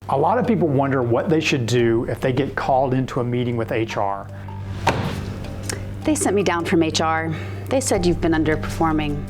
A lot of people wonder what they should do if they get called into a meeting with HR. They sent me down from HR. They said you've been underperforming.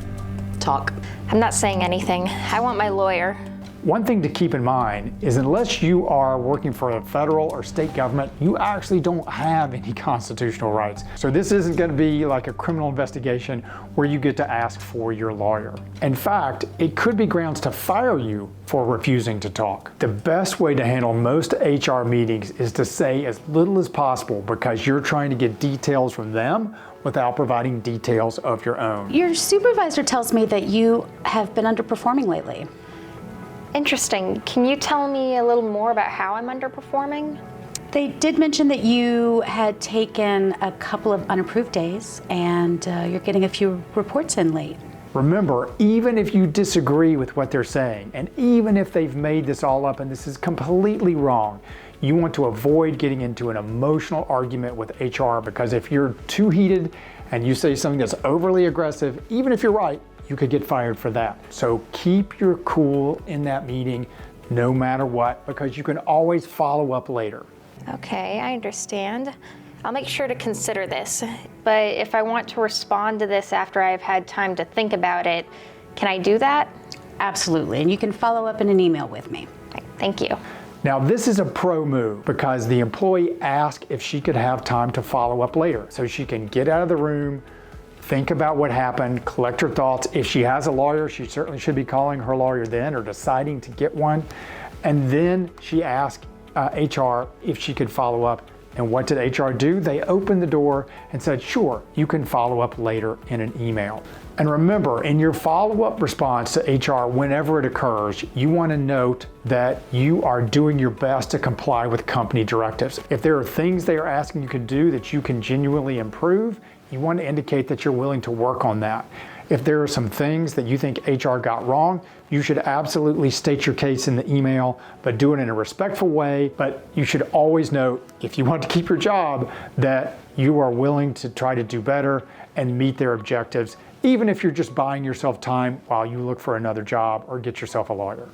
Talk. I'm not saying anything. I want my lawyer. One thing to keep in mind is unless you are working for a federal or state government, you actually don't have any constitutional rights. So this isn't going to be like a criminal investigation where you get to ask for your lawyer. In fact, it could be grounds to fire you for refusing to talk. The best way to handle most HR meetings is to say as little as possible because you're trying to get details from them without providing details of your own. Your supervisor tells me that you have been underperforming lately. Interesting. Can you tell me a little more about how I'm underperforming? They did mention that you had taken a couple of unapproved days and you're getting a few reports in late. Remember, even if you disagree with what they're saying, and even if they've made this all up and this is completely wrong, you want to avoid getting into an emotional argument with HR because if you're too heated and you say something that's overly aggressive, even if you're right, you could get fired for that. So keep your cool in that meeting no matter what, because you can always follow up later. Okay, I understand. I'll make sure to consider this, but if I want to respond to this after I've had time to think about it, can I do that? Absolutely, and you can follow up in an email with me. Okay, thank you. Now this is a pro move because the employee asked if she could have time to follow up later so she can get out of the room, think about what happened, collect her thoughts. If she has a lawyer, she certainly should be calling her lawyer then or deciding to get one. And then she asked HR if she could follow up. And what did HR do? They opened the door and said, sure, you can follow up later in an email. And remember, in your follow-up response to HR, whenever it occurs, you want to note that you are doing your best to comply with company directives. If there are things they are asking you to do that you can genuinely improve, you want to indicate that you're willing to work on that. If there are some things that you think HR got wrong, you should absolutely state your case in the email, but do it in a respectful way. But you should always note, if you want to keep your job, that you are willing to try to do better and meet their objectives, even if you're just buying yourself time while you look for another job or get yourself a lawyer.